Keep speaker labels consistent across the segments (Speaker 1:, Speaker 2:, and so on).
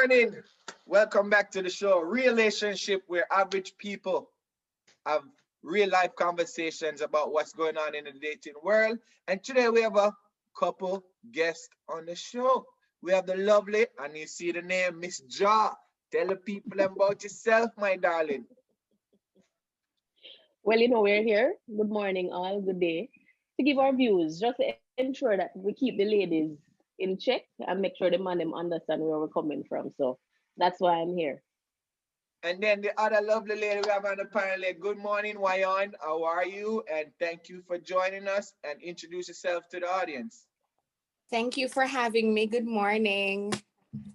Speaker 1: morning. Welcome back to the show. Relationship where average people have real life conversations about what's going on in the dating world. And today we have a couple guests on the show. We have the lovely, and you see the name, Miss Ja. Tell the people about yourself, my darling.
Speaker 2: Well, we're here. Good morning, all. Good day. To give our views, just to ensure that we keep the ladies in check and make sure the man them understand where we're coming from. So that's why I'm here.
Speaker 1: And then the other lovely lady we have on the panel. Good morning, Wayon. How are you? And thank you for joining us and introduce yourself to the audience.
Speaker 3: Thank you for having me. Good morning.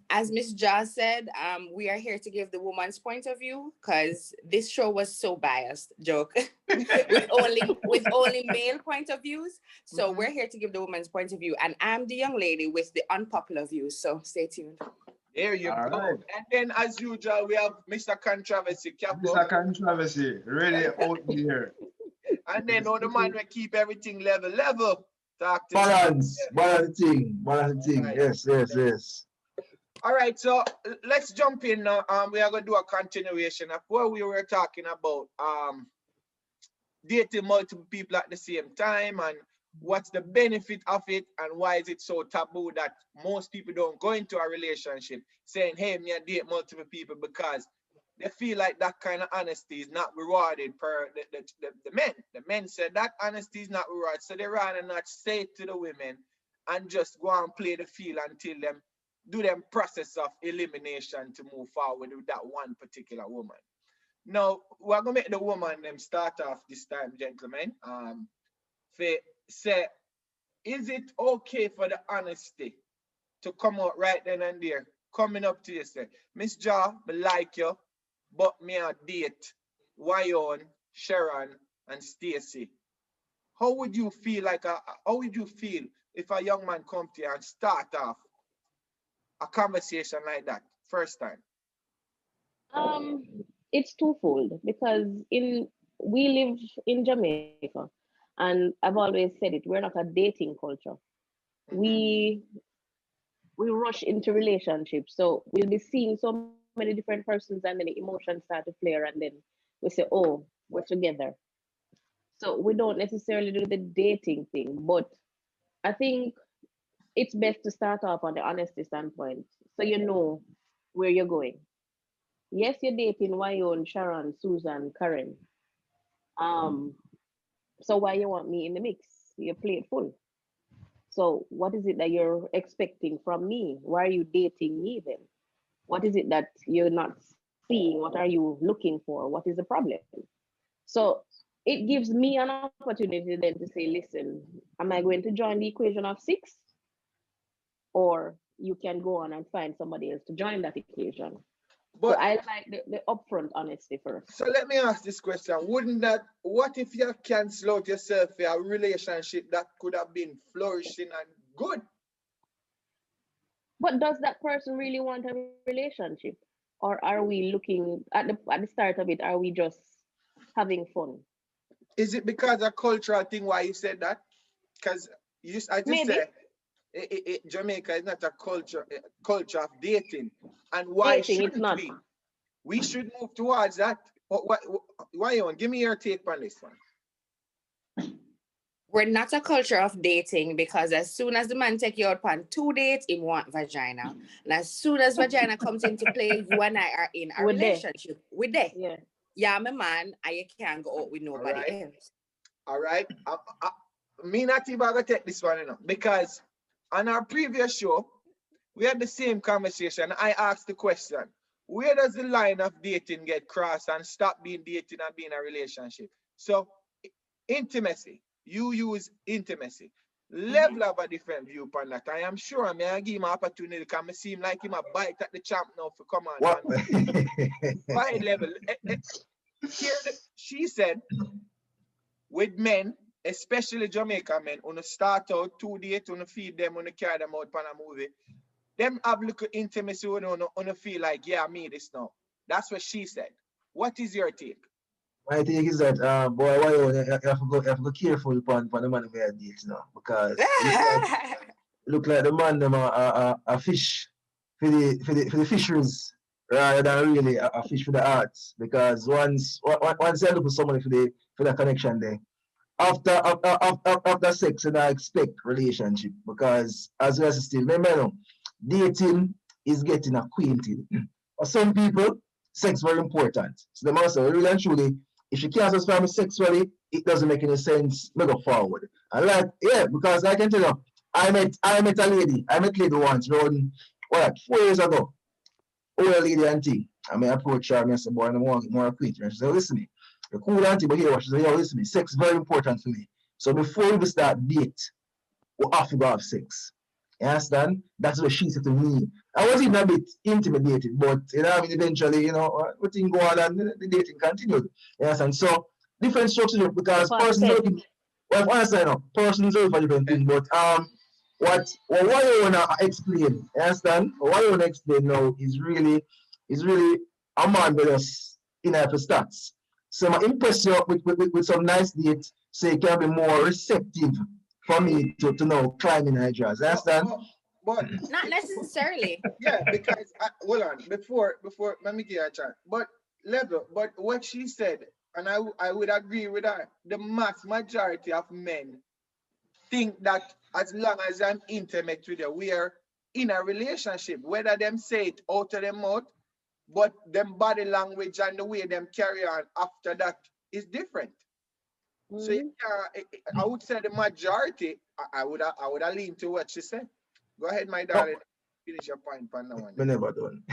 Speaker 3: As Miss Ja said, we are here to give the woman's point of view because this show was so biased. Joke with only male point of views. So we're here to give the woman's point of view, and I'm the young lady with the unpopular views. So stay tuned.
Speaker 1: There you
Speaker 4: All
Speaker 1: go.
Speaker 4: right.
Speaker 1: And then, as usual, we have Mr. Controversy, Capo.
Speaker 4: Mr. Controversy, really out here.
Speaker 1: And then on the man we keep everything level. Talk to
Speaker 4: Balance thing.
Speaker 1: Right.
Speaker 4: Yes.
Speaker 1: All right, so let's jump in now. We are gonna do a continuation of what we were talking about. Dating multiple people at the same time, and what's the benefit of it, and why is it so taboo that most people don't go into a relationship saying, "Hey, me I date multiple people," because they feel like that kind of honesty is not rewarded per the men. The men said that honesty is not rewarded, so they rather not say it to the women and just go and play the field until them do them process of elimination to move forward with that one particular woman. Now, we're gonna make the woman them start off this time, gentlemen. Say, is it okay for the honesty to come out right then and there? Coming up to you, say, Miss Ja, I like you, but me a date Wyon, Sharon, and Stacy. How would you feel if a young man come to you and start off a conversation like that first time?
Speaker 2: Um, it's twofold because in we live in Jamaica, and I've always said it. We're not a dating culture. We we rush into relationships, so we'll be seeing so many different persons, and then the emotions start to flare, and then we say, "Oh, we're together." So we don't necessarily do the dating thing, but I think it's best to start off on the honesty standpoint, so you know where you're going. Yes, you're dating Wyon, Sharon, Susan, Karen. Um, so why you want me in the mix? You play it full. So what is it that you're expecting from me? Why are you dating me then? What is it that you're not seeing? What are you looking for? What is the problem? So it gives me an opportunity then to say, listen, am I going to join the equation of six? Or you can go on and find somebody else to join that equation. So
Speaker 1: But
Speaker 2: I like the upfront honesty first.
Speaker 1: so let me ask this question. What if you cancel out yourself for a relationship that could have been flourishing and good?
Speaker 2: But does that person really want a relationship? Or are we looking at the start of it, are we just having fun?
Speaker 1: Is it because of cultural thing why you said that? Because I just
Speaker 2: Maybe
Speaker 1: said Jamaica is not a culture of dating. And why
Speaker 2: dating, it's
Speaker 1: shouldn't
Speaker 2: not.
Speaker 1: we? We should move towards that. Why on? Give me your take on this one.
Speaker 3: We're not a culture of dating because as soon as the man take you out on 2 dates, he want vagina. And as soon as vagina comes into play, you and I are in a
Speaker 2: We're there.
Speaker 3: relationship. We're there.
Speaker 2: Yeah.
Speaker 3: Yeah, I'm a man, and you can't go out with
Speaker 1: All
Speaker 3: nobody
Speaker 1: right.
Speaker 3: else.
Speaker 1: All right. Me not even gonna take this one, because on our previous show, we had the same conversation. I asked the question, where does the line of dating get crossed and stop being dating and being a relationship? So intimacy, you use intimacy. Level have a different view upon that. I am sure I may give him an opportunity because I seem like him a bite at the champ now for come on.
Speaker 4: What?
Speaker 1: Bite level. She said, with men, especially Jamaican men, on start out 2 dates, on feed them, on carry them out on a movie. Them have little intimacy on feel like, yeah, me this now. That's what she said. What is your take?
Speaker 4: My thing is that, boy, why you have to go careful upon the man we are dating now, because look like the man them a fish. for the fisheries rather than really a fish for the arts. Because once you look for somebody for the connection there, after sex, and I expect relationship because as well as still remember, dating is getting acquainted. For some people, sex very important. So the master really and truly, if you can't satisfy me sexually, it doesn't make any sense. We go forward. And like, yeah, because I can tell you, I met a lady. I met a lady once around what 4 years ago. Old lady and thing. I may approach her and I say, boy, I want to get more acquainted. And she said, listen me. You're cool auntie, but here what she said, yo, listen me, sex is very important for me. So before we start date, we have to go have sex. You understand? That's what she said to me. I was even a bit intimidated, but you know, I mean, eventually, you know, we thing go on and the dating continued. You understand? So different structures because persons looking, well, I understand, persons look for different things, but what I wanna explain, you understand? What I wanna explain now is really a man with us in our stats. So I impress you with some nice dates so you can be more receptive for me to know climbing ideas. Understand?
Speaker 1: But
Speaker 3: Not necessarily.
Speaker 1: yeah, because hold on, before let me give her a chance. But but what she said, and I would agree with her. The mass majority of men think that as long as I'm intimate with you, we are in a relationship. Whether them say it out of their mouth, but them body language and the way them carry on after that is different. So I would say the majority, I would have leaned to what she said. Go ahead, my darling. Finish your point, pan now.
Speaker 4: We never done.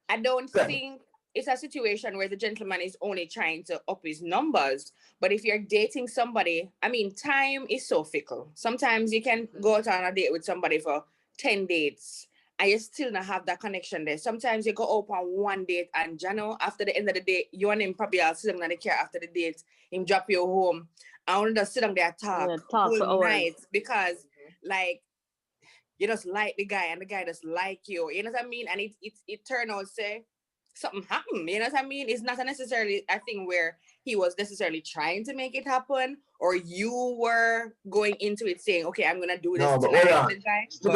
Speaker 3: I don't think it's a situation where the gentleman is only trying to up his numbers. But if you're dating somebody, I mean, time is so fickle. Sometimes you can go out on a date with somebody for 10 dates and you still not have that connection there. Sometimes you go out on one date and, you know, after the end of the day, you and him probably are sitting in the car after the date, him drop you home. I want to just sit down there talk whole night because, like, you just like the guy and the guy just like you. You know what I mean? And it turned out say something happened. You know what I mean? It's not necessarily a thing where he was necessarily trying to make it happen or you were going into it saying, okay, I'm gonna do this tonight with the guy.
Speaker 4: Stick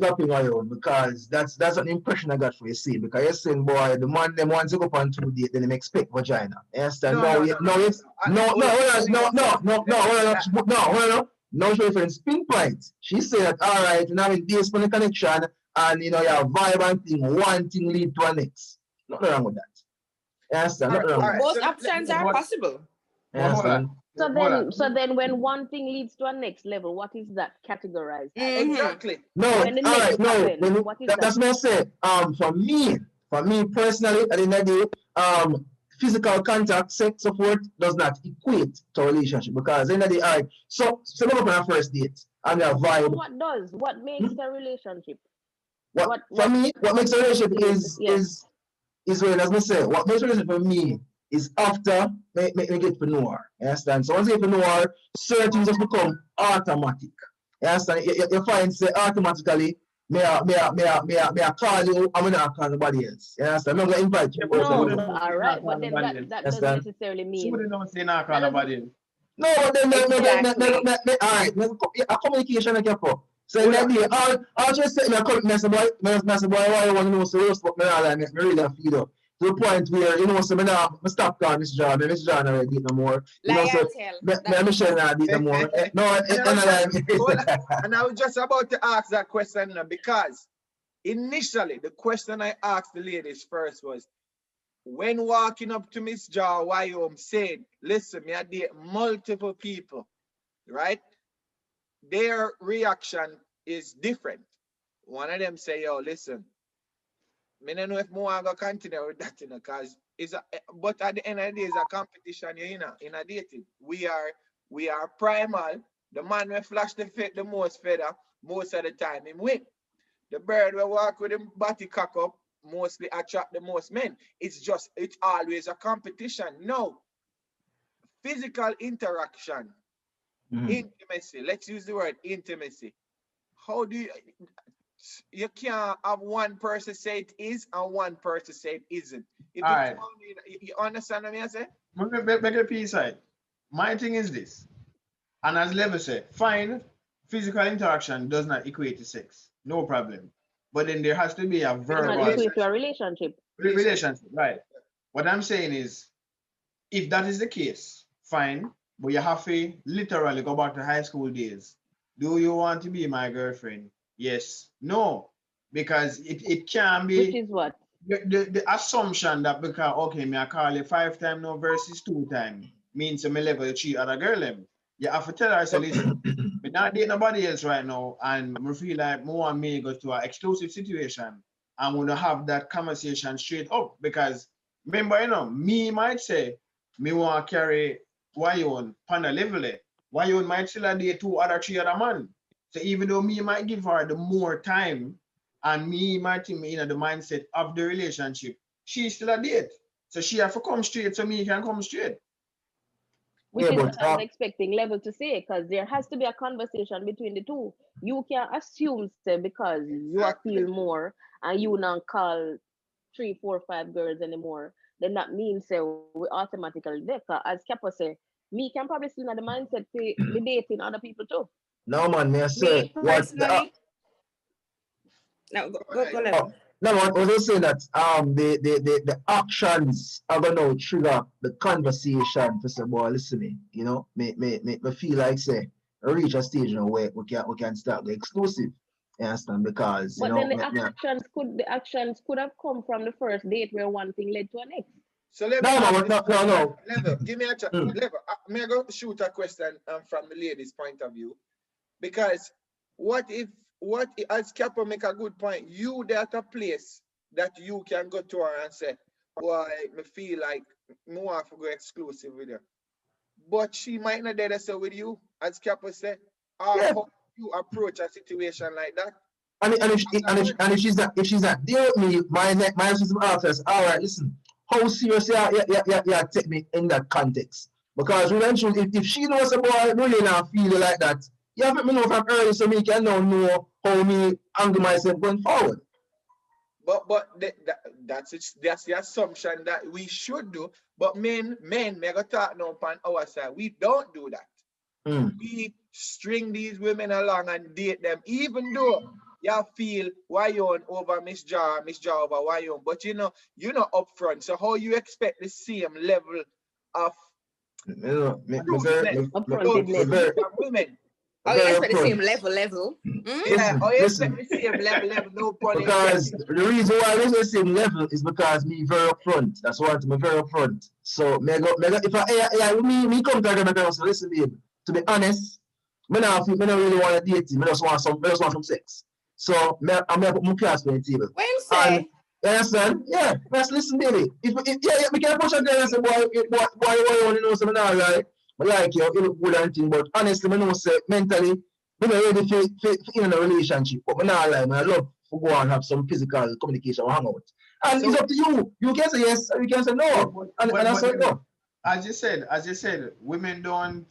Speaker 4: up on your own because that's an impression I got for you. See, because you're saying, boy, the man them wants to go on 2 dates, then they expect vagina. You understand? No, she reference pinpoint. She said, all right, you have a base for the connection, and you know, your vibe and thing, one thing lead to a next. Nothing wrong with that. You understand? Nothing wrong with that.
Speaker 3: Both options are possible.
Speaker 4: You understand?
Speaker 2: So then when one thing leads to a next level, what is that categorized?
Speaker 1: Exactly.
Speaker 4: No, all right, no. That's what I said. For me personally, at the end of the day, physical contact, sex support does not equate to a relationship because at the end of the day, all right, so we go on a first date and a vibe.
Speaker 2: What does? What makes a relationship?
Speaker 4: For me, what makes a relationship is when, as I say, what makes a relationship for me is after me get to know her. You understand? So once you get to know her, certain things just become automatic. You understand? You find say automatically me I call you, I'm not call nobody else. You understand? I'm not gonna invite you.
Speaker 2: No, all right, but then that doesn't necessarily mean.
Speaker 5: So they don't say not call nobody else.
Speaker 4: No, but then all right, a communication like for. So in that day, I'll just say me boy, why you want to know so roast, but me really feed up. To the point where, you know, so me stop calling Miss John, Miss John already did no more. You know, so me share not did no more. No,
Speaker 1: and I was just about to ask that question because initially the question I asked the ladies first was, when walking up to Miss Jaw, Wyoming, saying, listen, me I date multiple people, right? Their reaction is different. One of them say, yo, listen, I don't know if more I'm gonna continue with that, because but at the end of the day, it's a competition, in a dating. We are primal. The man will flash the most feather most of the time, him win. The bird will walk with him body cock up, mostly attract the most men. It's always a competition. No, physical interaction, intimacy. Let's use the word intimacy. How do you can't have one person say it is and one person say it isn't. If
Speaker 5: all right.
Speaker 1: You understand what I say?
Speaker 5: Make a piece side. My thing is this, and as Level said, fine, physical interaction does not equate to sex. No problem. but then there has to be a
Speaker 2: It's
Speaker 5: verbal
Speaker 2: not equal to a relationship.
Speaker 5: relationship, right? What I'm saying is, if that is the case, fine, but you have to literally go back to high school days. Do you want to be my girlfriend? Yes, no, because it can
Speaker 2: Which
Speaker 5: be
Speaker 2: is what?
Speaker 5: the assumption that because okay, me I call you 5 times now versus 2 times means me level cheat other girl them. You have to tell her, say, listen, me not date nobody else right now, and me feel like more and me go to an exclusive situation. I'm gonna have that conversation straight up because remember, me might say me want to carry why on panda level it. Why on might still date 2 other 3 other man. So even though me might give her the more time and me might think me in the mindset of the relationship, she still a date. So she have to come straight so me can come straight.
Speaker 2: Which
Speaker 4: Yeah,
Speaker 2: is
Speaker 4: but
Speaker 2: what I was expecting Level to say, because there has to be a conversation between the two. You can assume, say, because you are
Speaker 1: Exactly.
Speaker 2: feel more and you not call 3, 4, 5 girls anymore, then that means say we automatically there. 'Cause as Kappa say, me can probably still in the mindset to be dating other people too.
Speaker 4: no man, may I say
Speaker 3: Me
Speaker 4: what the
Speaker 3: personally, no,
Speaker 1: All
Speaker 3: go
Speaker 1: right.
Speaker 3: go
Speaker 4: oh,
Speaker 3: level.
Speaker 4: no, I was just saying that the actions are gonna trigger the conversation for some boy listening. You know, me feel like say reach a stage now where we can start the exclusive. You understand? Because
Speaker 2: But then the actions could have come from the first date where one thing led to an next.
Speaker 1: So let me
Speaker 4: no
Speaker 1: ask
Speaker 4: no
Speaker 1: this
Speaker 4: no no
Speaker 1: question.
Speaker 4: no.
Speaker 1: Level, give me a
Speaker 4: Mm.
Speaker 1: level. May I go shoot a question from the lady's point of view? Because as Capo make a good point, you there at a place that you can go to her and say, "Boy, me feel like me want to go exclusive with her," but she might not dare to say with you, as Capo said, or
Speaker 4: Yeah.
Speaker 1: how you approach a situation like that.
Speaker 4: And if,
Speaker 1: That
Speaker 4: and if she's not there with me, my system offers, all right, listen, how serious you take me in that context? Because eventually, if she knows about really not feel like that, you have to let me know from early so me can now know how me angle myself going forward.
Speaker 1: That's the assumption that we should do. But men, me go talk now on our side. We don't do that.
Speaker 4: Mm.
Speaker 1: We string these women along and date them, even though you feel why you on over Miss Jar over why you on, but you're not upfront. So how you expect the same level of truthfulness don't
Speaker 2: Upfrontedness.
Speaker 1: receive from women?
Speaker 3: Oh, you
Speaker 4: very
Speaker 3: expect the
Speaker 4: upfront.
Speaker 3: same level.
Speaker 1: Yeah,
Speaker 4: Listen,
Speaker 1: how you expect
Speaker 4: listen.
Speaker 1: the same level, no pun
Speaker 4: Because
Speaker 1: intended.
Speaker 4: the reason why I the same level is because me very upfront. That's why I'm very upfront. So if me come to them and say, listen, babe, to be honest, me not really want to date you. Me just want some sex. So I'm gonna put my cards on the table.
Speaker 3: When
Speaker 4: And
Speaker 3: say,
Speaker 4: you understand? Yeah, just listen, baby. If we can push a girl and say, boy, you know something all right. I like you look good and thing, but honestly, I know say mentally, I'm not ready for in a relationship. But I not lie, I love to go and have some physical communication or hang out. And it's
Speaker 1: So
Speaker 4: up to you. You can say yes, or you can say no. And that's how it
Speaker 5: But
Speaker 4: go.
Speaker 5: as you said, women don't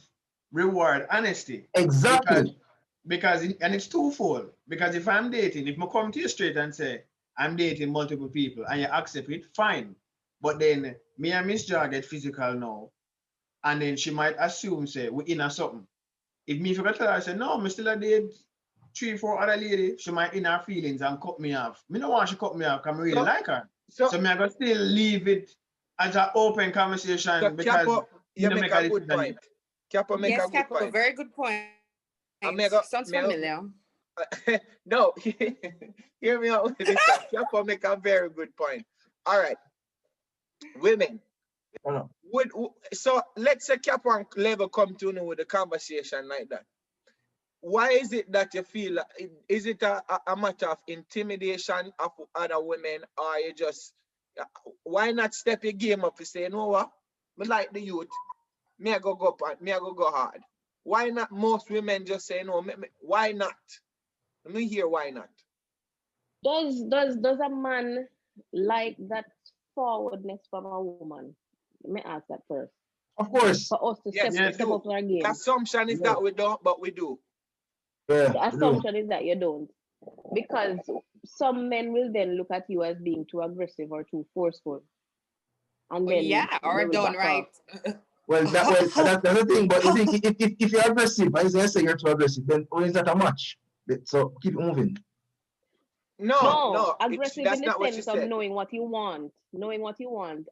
Speaker 5: reward honesty because
Speaker 4: Exactly.
Speaker 5: and it's twofold. Because if I'm dating, if I come to you straight and say I'm dating multiple people and you accept it, fine. But then me and Miss Jar get physical now, and then she might assume say we in a something. If me forget to tell her, I say no, me still a date 3, 4 other lady, she might in her feelings and cut me off. Me no want she cut me off because I really
Speaker 1: so
Speaker 5: like her.
Speaker 1: so
Speaker 5: So me I go still leave it as an open
Speaker 1: so
Speaker 5: conversation because
Speaker 1: Capo,
Speaker 5: me
Speaker 1: you
Speaker 5: no
Speaker 1: make
Speaker 5: make
Speaker 1: a
Speaker 5: a
Speaker 1: good
Speaker 5: decision.
Speaker 1: point. Capo make a
Speaker 3: yes,
Speaker 1: good
Speaker 3: Capo,
Speaker 1: point.
Speaker 3: very good point.
Speaker 1: I make a,
Speaker 3: Sounds
Speaker 1: me,
Speaker 3: familiar.
Speaker 1: no, hear me out with this one. Capo make a very good point. All right, women.
Speaker 4: No.
Speaker 1: So let's say Capo and Level come to know with a conversation like that. Why is it that you feel, is it a matter of intimidation of other women, or you just, why not step your game up to say, you know what, me like the youth, me I go hard. Why not most women just say, no, why not? Let me hear why not.
Speaker 2: Does a man like that forwardness from a woman? Let me ask that first.
Speaker 4: Of course.
Speaker 2: For us to
Speaker 1: Yes, we
Speaker 5: Yes.
Speaker 2: step
Speaker 1: do.
Speaker 2: up our
Speaker 1: The
Speaker 2: game.
Speaker 1: assumption is
Speaker 4: Yeah.
Speaker 1: that we don't, but we do.
Speaker 4: Yeah,
Speaker 2: The
Speaker 4: we do.
Speaker 2: assumption is that you don't. Because some men will then look at you as being too aggressive or too forceful. And
Speaker 3: Oh,
Speaker 2: then
Speaker 3: yeah,
Speaker 2: they
Speaker 3: or
Speaker 2: will
Speaker 3: done
Speaker 2: back off.
Speaker 3: right.
Speaker 4: Well, that's the thing. But if you're aggressive, I say you're too aggressive, then is that a match? So keep it moving.
Speaker 1: No,
Speaker 2: aggressive
Speaker 1: that's
Speaker 2: in the
Speaker 1: not what she
Speaker 2: sense of
Speaker 1: said.
Speaker 2: knowing what you want,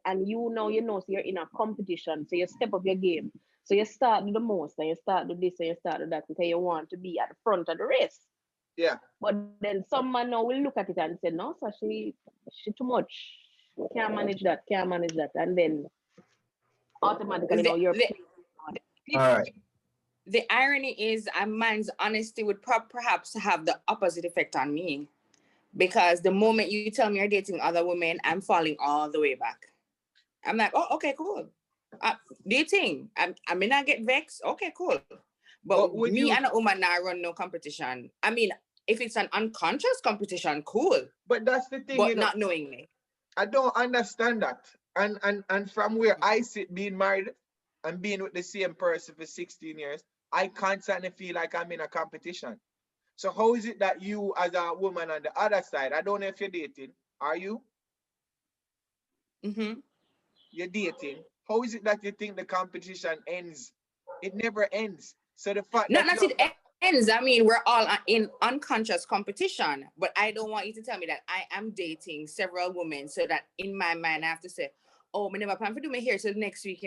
Speaker 2: and so you're in a competition, so you step up your game. So you start with the most, and you start with this, and you start with that, because you want to be at the front of the race.
Speaker 1: Yeah.
Speaker 2: But then some man now will look at it and say, no, so she too much, can't manage that, and then automatically now you're.
Speaker 4: All right.
Speaker 3: The irony is a man's honesty would perhaps have the opposite effect on me. Because the moment you tell me you're dating other women, I'm falling all the way back. I'm like, oh, okay, cool. Dating. I may not get vexed. Okay, cool. But me and a woman now run no competition. I mean, if it's an unconscious competition, cool.
Speaker 1: But that's the thing,
Speaker 3: but not knowingly.
Speaker 1: I don't understand that. And from where I sit, being married and being with the same person for 16 years, I constantly feel like I'm in a competition. So how is it that you, as a woman on the other side, I don't know if you're dating, are you?
Speaker 3: Mm-hmm.
Speaker 1: You're dating. How is it that you think the competition ends? It never ends. So the fact
Speaker 3: not it ends. I mean, we're all in unconscious competition, but I don't want you to tell me that I am dating several women so that in my mind I have to say, oh, I never plan to do my hair till next week,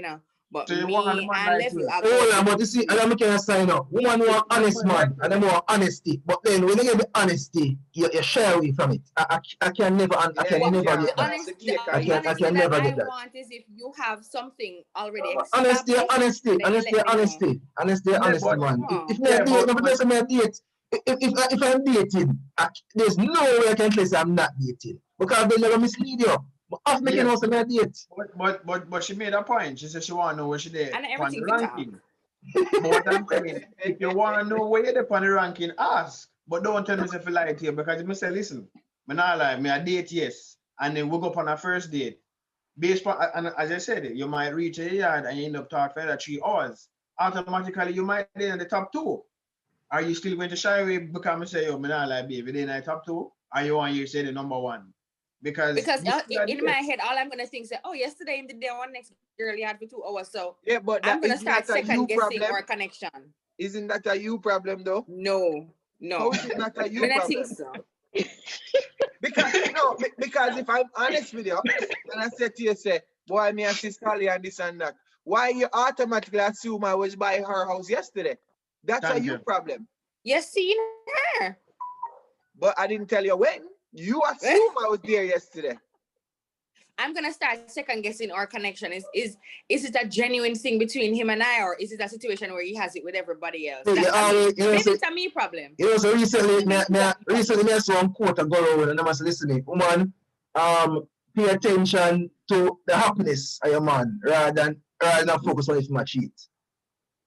Speaker 3: But
Speaker 5: So you
Speaker 3: me
Speaker 5: want a man
Speaker 3: and
Speaker 5: like
Speaker 3: level.
Speaker 4: Oh, but you see, I'm making a sign up. Woman want honest man, and them want honesty. But then when you get the honesty, you shy away from it. I can never, I can never get that. I can never get that.
Speaker 3: I want is if you have something already
Speaker 4: Honesty,
Speaker 3: honesty,
Speaker 4: man. If me date, if there's me date, if I'm dating, there's no way I can say I'm not dating because they never mislead you. But after making also me date.
Speaker 5: But she made a point. She said she want to know where she did on the
Speaker 3: everything
Speaker 5: ranking. But what I'm saying, if you want to know where you're there on the ranking, ask. But don't tell me if you lie to you because if you say, listen, me not lie, me a date, yes. And then we go up on a first date. Based on, and as I said, you might reach a yard and you end up talking for 3 hours. Automatically, you might be in the top 2. Are you still going to shy away because I say, yo, me not lie, baby, then I top 2? Are you want you say the number 1? Because
Speaker 3: in my head, all I'm gonna think is, oh, yesterday in the day one next girl you had for 2 hours, so
Speaker 1: yeah, but
Speaker 3: I'm gonna start second guessing our connection.
Speaker 1: Isn't that a you problem though?
Speaker 3: No.
Speaker 1: How is it not a you problem?
Speaker 3: I think so.
Speaker 1: because if I'm honest with you, and I said to you, say, boy, me and Sister Sally and this and that, why you automatically assume I was by her house yesterday? That's a you problem.
Speaker 3: You seen her.
Speaker 1: But I didn't tell you when. You assume I was there yesterday.
Speaker 3: I'm gonna start second guessing our connection. Is it a genuine thing between him and I, or is it a situation where he has it with everybody else? Maybe it's a me problem.
Speaker 4: So recently I saw one quote I go around and I was listening. Woman, pay attention to the happiness of your man rather than focus on if you cheat.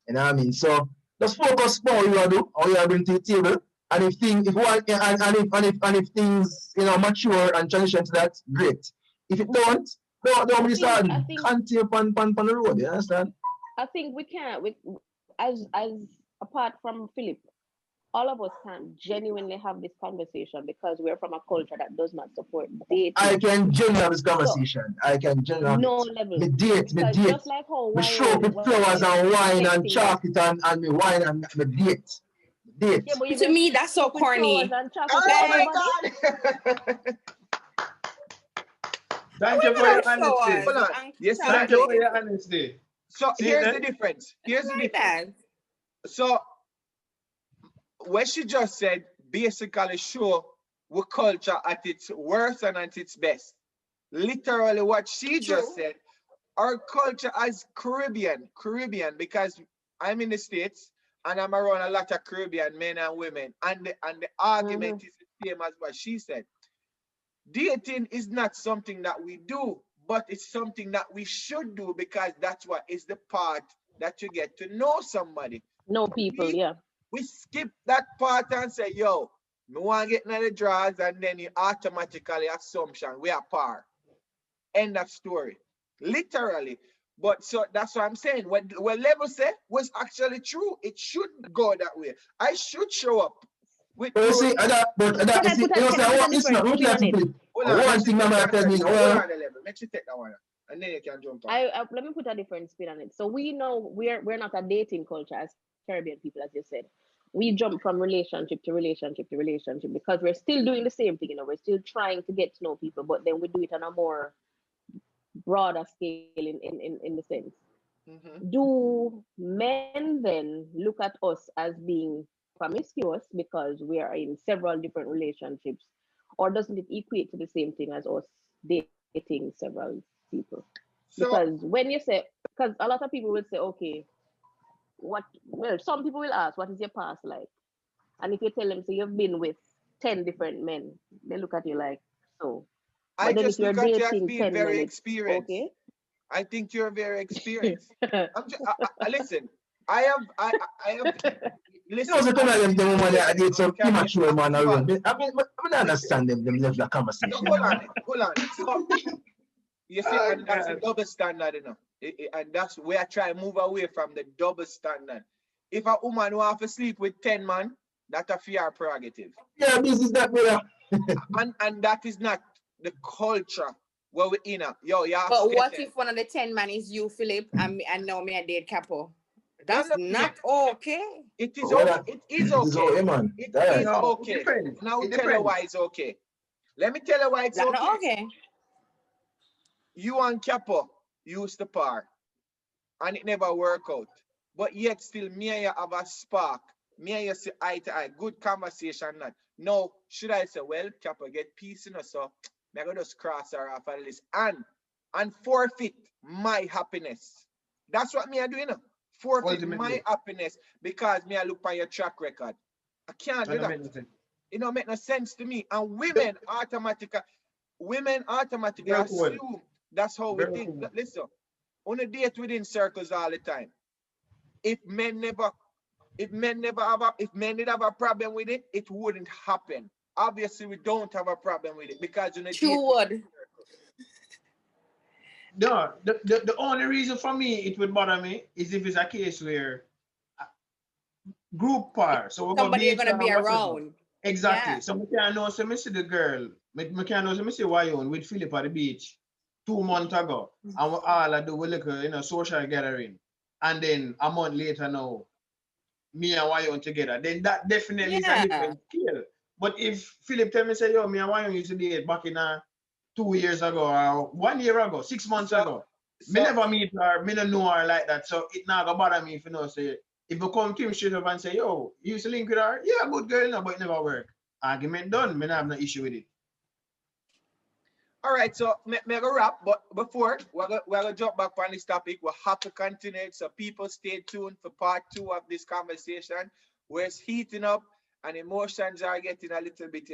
Speaker 4: You know what I mean? So just focus on what you are doing, how you are bring to the table. And if things mature and transition to that, great. If it don't be sad. Continue on the road, you understand?
Speaker 2: I think we can't, as apart from Philip, all of us can't genuinely have this conversation because we're from a culture that does not support dating.
Speaker 4: I can genuinely have this conversation. I can genuinely
Speaker 2: no level.
Speaker 4: Me date.
Speaker 2: Just like how
Speaker 4: we show up with flowers and wine and chocolate and me wine and me date.
Speaker 2: Yeah,
Speaker 3: to me, that's so corny.
Speaker 1: Oh my God!
Speaker 5: Thank you for your honesty.
Speaker 1: Hold on. Yes,
Speaker 5: thank you for your honesty.
Speaker 1: So here's the difference. So what she just said basically show what culture at its worst and at its best. Literally what she just said, our culture as Caribbean, because I'm in the States and I'm around a lot of Caribbean men and women, and the argument is the same as what she said. Dating is not something that we do, but it's something that we should do because that's what is the part that you get to know somebody.
Speaker 2: Know people,
Speaker 1: We skip that part and say, yo, me want to get in the draws, and then you automatically assumption we are par. End of story. Literally. But so that's what I'm saying. What Level said was actually true. It should go that way. I should show up.
Speaker 4: One thing I'm tell me.
Speaker 1: Hold on, Level. Let you take that one, and then you can jump on.
Speaker 2: Let me put a different spin on it. So we know we're not a dating culture as Caribbean people, as you said. we jump from relationship to relationship to relationship because we're still doing the same thing, you know, we're still trying to get to know people, but then we do it on a more broader scale in the sense.
Speaker 1: Mm-hmm.
Speaker 2: Do men then look at us as being promiscuous because we are in several different relationships, or doesn't it equate to the same thing as us dating several people?
Speaker 1: So
Speaker 2: Because when you say, because a lot of people will say, okay, what, well, some people will ask, what is your past like? And if you tell them, so you've been with 10 different men, they look at you like, so.
Speaker 1: I
Speaker 2: But then if
Speaker 1: just
Speaker 2: you're
Speaker 1: look at you as
Speaker 2: dating
Speaker 1: being
Speaker 2: 10 men,
Speaker 1: very
Speaker 2: it's
Speaker 1: experienced.
Speaker 2: okay.
Speaker 1: I think you're very experienced. Listen. I have.
Speaker 4: You
Speaker 1: Listen.
Speaker 4: know, so come
Speaker 1: I,
Speaker 4: at them woman that date some
Speaker 1: can
Speaker 4: immature man
Speaker 1: Eva,
Speaker 4: around. I mean, I understand them level of conversation.
Speaker 1: no, hold on. So you see,
Speaker 5: Oh,
Speaker 1: and that's a
Speaker 5: God.
Speaker 1: double standard, you know. And that's where I try to move away from the double standard. If a woman want to sleep with 10 man, that's a fair prerogative.
Speaker 4: Yeah, business that brother.
Speaker 1: And that is not the culture where we're in. Yo, you have
Speaker 3: But
Speaker 1: to get
Speaker 3: what
Speaker 1: there.
Speaker 3: if one of the 10 man is you, Philip, and now me a date Capo?
Speaker 1: No,
Speaker 3: That's
Speaker 1: no,
Speaker 3: not okay.
Speaker 1: it is
Speaker 4: Well,
Speaker 1: okay. It is
Speaker 4: it is
Speaker 1: okay.
Speaker 4: okay, man.
Speaker 1: It
Speaker 4: All right.
Speaker 1: is
Speaker 5: No, it
Speaker 1: okay.
Speaker 5: depends.
Speaker 1: And I will
Speaker 5: It
Speaker 1: tell you
Speaker 5: depends.
Speaker 1: why it's okay. Let me tell you why it's
Speaker 3: That
Speaker 1: okay.
Speaker 3: not okay.
Speaker 1: You and Capo used to par, and it never work out. But yet still me and you have a spark. Me and you see eye to eye. Good conversation. That. Now, should I say, well, Capo, get peace in us, so I'm going to just cross her off of the list and forfeit my happiness. That's what me I do, you know. Forfeit my
Speaker 5: Ultimately,
Speaker 1: happiness because me I look on your track record. I can't do
Speaker 5: that don't
Speaker 1: that.
Speaker 5: make no sense.
Speaker 1: It don't make no sense to me. And
Speaker 5: Very
Speaker 1: women automatically
Speaker 5: cool.
Speaker 1: assume that's how we
Speaker 5: Very
Speaker 1: think.
Speaker 5: cool.
Speaker 1: Listen, on a date within circles all the time. If men did have a problem with it, it wouldn't happen. Obviously, we don't have a problem with it because on a date
Speaker 3: True word.
Speaker 5: No, the only reason for me it would bother me is if it's a case where group par, so we go
Speaker 3: Somebody you're
Speaker 5: beach
Speaker 3: gonna
Speaker 5: or
Speaker 3: be
Speaker 5: whatever.
Speaker 3: around.
Speaker 5: Exactly.
Speaker 3: Yeah.
Speaker 5: So me can know, so me see the girl, me can know, so me see Wyon with Philip at the beach 2 months ago, and we all I do we look, social gathering, and then a month later now, me and Wyon together, then that definitely is a
Speaker 3: Yeah.
Speaker 5: different scale. But if Philip tell me say, yo, me and Wyon used to date back in 2 years ago or 1 year ago, 6 months ago. Me
Speaker 1: so
Speaker 5: never meet her, me don't know her like that. So it not gonna bother me if you know say if you come to him straight up and say, yo, you used to link with her? Yeah, good girl, no, but it never work. Argument done, me not have no issue with it.
Speaker 1: all right, so me go wrap, but before we're gonna jump back on this topic, we'll have to continue. So people stay tuned for part 2 of this conversation where it's heating up and emotions are getting a little bit,